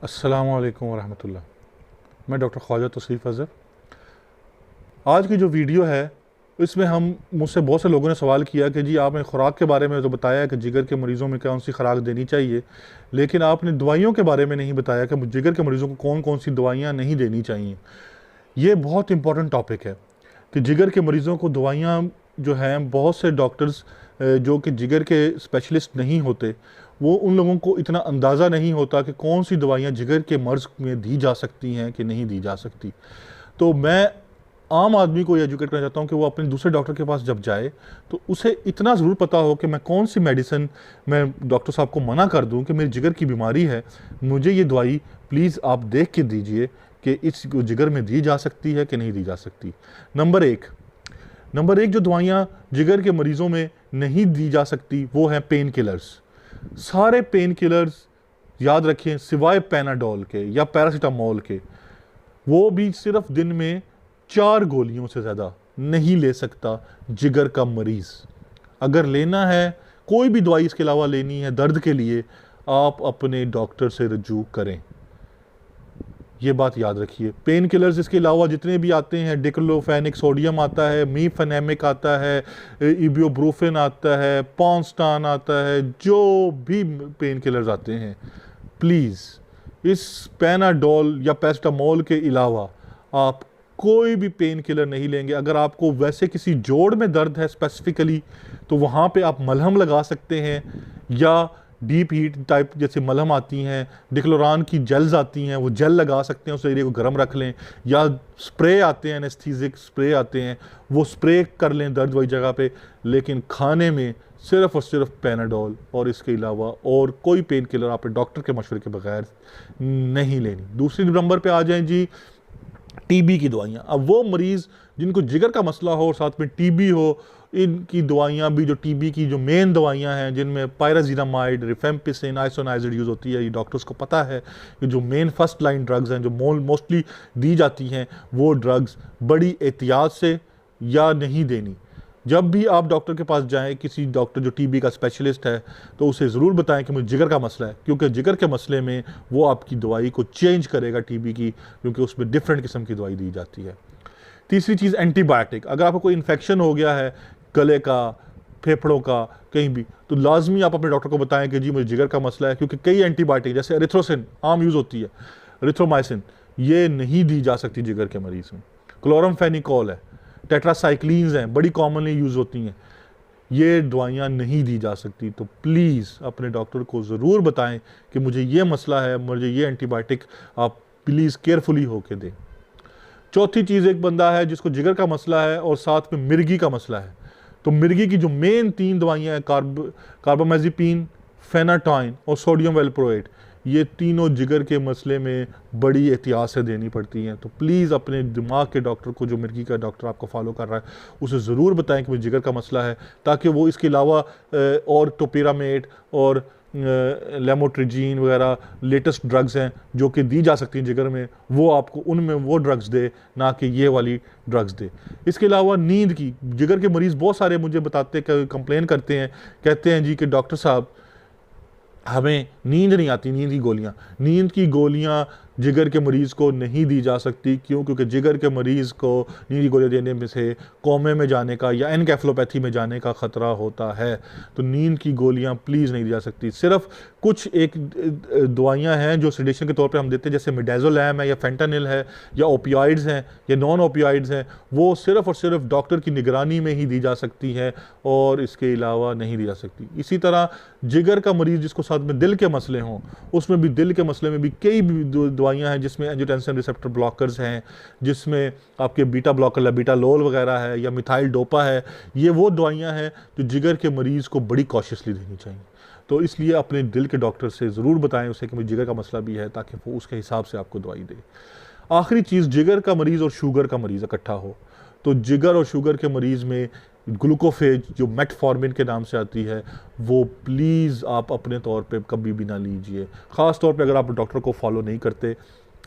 अस्सलामु अलैकुम वरहमतुल्लाह। मैं डॉक्टर ख्वाजा तौसीफ़ अज़हर। आज की जो वीडियो है इसमें हम मुझसे बहुत से लोगों ने सवाल किया कि जी आपने ख़ुराक के बारे में तो बताया कि जिगर के मरीज़ों में कौन सी ख़ुराक देनी चाहिए, लेकिन आपने दवाइयों के बारे में नहीं बताया कि जिगर के मरीज़ों को कौन कौन सी दवाइयाँ नहीं देनी चाहिए। ये बहुत इंपॉर्टेंट टॉपिक है कि जिगर के मरीज़ों को दवाइयाँ जो हैं, बहुत से डॉक्टर्स जो कि जिगर के स्पेशलिस्ट नहीं होते, वो उन लोगों को इतना अंदाज़ा नहीं होता कि कौन सी दवाइयाँ जिगर के मर्ज़ में दी जा सकती हैं कि नहीं दी जा सकती। तो मैं आम आदमी को एजुकेट करना चाहता हूँ कि वो अपने दूसरे डॉक्टर के पास जब जाए तो उसे इतना ज़रूर पता हो कि मैं कौन सी मेडिसिन मैं डॉक्टर साहब को मना कर दूँ कि मेरी जिगर की बीमारी है, मुझे ये दवाई प्लीज़ आप देख के दीजिए कि इस जिगर में दी जा सकती है कि नहीं दी जा सकती। नंबर एक जो दवाइयाँ जिगर के मरीज़ों में नहीं दी जा सकती वो हैं पेन किलर्स। सारे पेन किलर्स याद रखें सिवाय पैनाडोल के या पैरासीटामोल के, वो भी सिर्फ दिन में 4 गोलियों से ज़्यादा नहीं ले सकता जिगर का मरीज़। अगर लेना है कोई भी दवाई इसके अलावा लेनी है दर्द के लिए, आप अपने डॉक्टर से रजू करें। ये बात याद रखिए। पेन किलर्स इसके अलावा जितने भी आते हैं, डिक्लोफेनिक सोडियम आता है, मीफेनेमिक आता है, इब्यूप्रोफेन आता है, पॉन्स्टान आता है, जो भी पेन किलर्स आते हैं, प्लीज़ इस पैनाडोल या पैरासीटामोल के अलावा आप कोई भी पेन किलर नहीं लेंगे। अगर आपको वैसे किसी जोड़ में दर्द है स्पेसिफिकली, तो वहाँ पे आप मलहम लगा सकते हैं, या डीप हीट टाइप जैसे मलहम आती हैं, डिक्लोरान की जेल्स आती हैं, वो जेल लगा सकते हैं, उस एरिया को गर्म रख लें, या स्प्रे आते हैं, एनेस्थीसिक स्प्रे आते हैं, वो स्प्रे कर लें दर्द वाली जगह पे। लेकिन खाने में सिर्फ़ और सिर्फ पैनाडोल और इसके अलावा और कोई पेन किलर आप डॉक्टर के मशवरे के बगैर नहीं लेनी। दूसरी नंबर पे आ जाएं जी टीबी की दवाइयाँ। अब वो मरीज़ जिनको जिगर का मसला हो और साथ में टीबी हो, इनकी दवाइयाँ भी, जो टीबी की जो मेन दवाइयाँ हैं जिनमें पायराजीनामाइड, रिफेम्पिसिन, आइसोनाइज़िड यूज़ होती है, ये डॉक्टर्स को पता है कि जो मेन फर्स्ट लाइन ड्रग्स हैं जो मोस्टली दी जाती हैं, वो ड्रग्स बड़ी एहतियात से या नहीं देनी। जब भी आप डॉक्टर के पास जाएं, किसी डॉक्टर जो टीबी का स्पेशलिस्ट है, तो उसे ज़रूर बताएं कि मुझे जिगर का मसला है, क्योंकि जिगर के मसले में वो आपकी दवाई को चेंज करेगा टीबी की, क्योंकि उसमें डिफरेंट किस्म की दवाई दी जाती है। तीसरी चीज़ एंटीबायोटिक। अगर आपको कोई इन्फेक्शन हो गया है गले का, फेफड़ों का, कहीं भी, तो लाजमी आप अपने डॉक्टर को बताएं कि जी मुझे जिगर का मसला है, क्योंकि कई एंटीबायोटिक जैसे एरिथ्रोसिन आम यूज़ होती है, एरिथ्रोमाइसिन, ये नहीं दी जा सकती जिगर के मरीज़ में। क्लोरमफेनिकोल है, टेट्रासाइक्लिन्स हैं, बड़ी कॉमनली यूज़ होती हैं, ये दवाइयाँ नहीं दी जा सकती। तो प्लीज़ अपने डॉक्टर को ज़रूर बताएं कि मुझे ये मसला है, मुझे ये एंटीबायोटिक आप प्लीज़ केयरफुली होके दें। चौथी चीज़, एक बंदा है जिसको जिगर का मसला है और साथ में मिर्गी का मसला है, तो मिर्गी की जो मेन 3 दवाइयाँ हैं, कार्बामेज़ेपिन, फेनाटाइन और सोडियम वेलप्रोएट, ये तीनों जिगर के मसले में बड़ी एहतियात से देनी पड़ती हैं। तो प्लीज़ अपने दिमाग के डॉक्टर को, जो मिर्गी का डॉक्टर आपको फॉलो कर रहा है, उसे ज़रूर बताएं कि मुझे जिगर का मसला है, ताकि वो इसके अलावा और टोपिरामेट और लेमोट्रिजीन वगैरह लेटेस्ट ड्रग्स हैं जो कि दी जा सकती हैं जिगर में, वो आपको उनमें वो ड्रग्स दे, ना कि ये वाली ड्रग्स दे। इसके अलावा नींद की, जिगर के मरीज़ बहुत सारे मुझे बताते, कंप्लेन करते हैं, कहते हैं जी कि डॉक्टर साहब हमें नींद नहीं आती, नींद की गोलियां जिगर के मरीज़ को नहीं दी जा सकती। क्यों? क्योंकि जिगर के मरीज़ को नींद की गोलियां देने में से कोमे में जाने का या एनकेफेलोपैथी में जाने का ख़तरा होता है। तो नींद की गोलियां प्लीज़ नहीं दी जा सकती। सिर्फ कुछ एक दवाइयां हैं जो सेडेशन के तौर पे हम देते हैं, जैसे मिडाज़ोलैम है या फेंटानिल है या ओपियाइड्स हैं या नॉन ओपियाइड्स हैं, वो सिर्फ़ और सिर्फ डॉक्टर की निगरानी में ही दी जा सकती है और इसके अलावा नहीं दी जा सकती। इसी तरह जिगर का मरीज़ जिसको साथ में दिल के मसले हों, उसमें भी दिल के मसले में भी कई दवाइयाँ हैं जिसमें एंजियोटेंसिन रिसेप्टर ब्लॉकर्स हैं, जिसमें आपके बीटा ब्लॉकर लेबिटालोल वगैरह है या मिथाइल डोपा है। ये वो दवाइयाँ हैं जो जिगर के मरीज़ को बड़ी कॉशियसली देनी चाहिए। तो इसलिए अपने दिल के डॉक्टर से ज़रूर बताएं उसे कि मुझे जिगर का मसला भी है, ताकि वो उसके हिसाब से आपको दवाई दे। आखिरी चीज़, जिगर का मरीज़ और शुगर का मरीज़ इकट्ठा हो, तो जिगर और शुगर के मरीज़ में ग्लूकोफेज जो मेटफॉर्मिन के नाम से आती है, वो प्लीज़ आप अपने तौर पे कभी भी ना लीजिए। ख़ास तौर पे अगर आप डॉक्टर को फॉलो नहीं करते,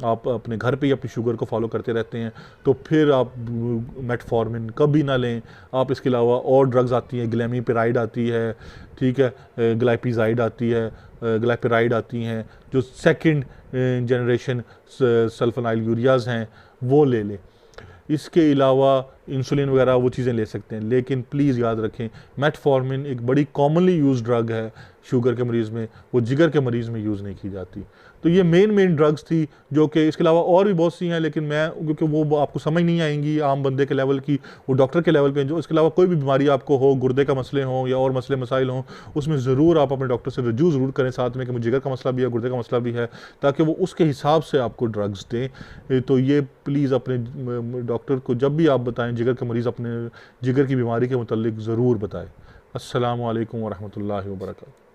आप अपने घर पे ही अपनी शुगर को फॉलो करते रहते हैं, तो फिर आप मेटफॉर्मिन कभी ना लें। आप इसके अलावा और ड्रग्स आती हैं, ग्लैमीपिराइड आती है, ठीक है, ग्लाइपिजाइड आती है, ग्लाइपेराइड आती हैं, जो सेकंड जनरेशन सल्फोनाइल यूरियाज़ हैं, वो ले लें। इसके अलावा इंसुलिन वगैरह वो चीज़ें ले सकते हैं, लेकिन प्लीज़ याद रखें मेटफॉर्मिन एक बड़ी कॉमनली यूज ड्रग है शुगर के मरीज़ में, वो जिगर के मरीज़ में यूज़ नहीं की जाती। तो ये मेन ड्रग्स थी, जो कि इसके अलावा और भी बहुत सी हैं, लेकिन मैं क्योंकि वो आपको समझ नहीं आएंगी आम बंदे के लेवल की, वो डॉक्टर के लेवल पे जो इसके अलावा कोई भी बीमारी आपको हो, गुर्दे का मसले हों या और मसले मसाइल हों, उसमें ज़रूर आप अपने डॉक्टर से रजू ज़रूर करें साथ में कि मुझे जिगर का मसला भी है, गुर्दे का मसला भी है, ताकि वो उसके हिसाब से आपको ड्रग्स दें। तो ये प्लीज़ अपने डॉक्टर को जब भी आप बताएं जिगर के मरीज़ अपने जिगर की बीमारी के मुतल्लिक ज़रूर बताएं। अस्सलामु अलैकुम वरहमतुल्लाहि वबरकातुहू।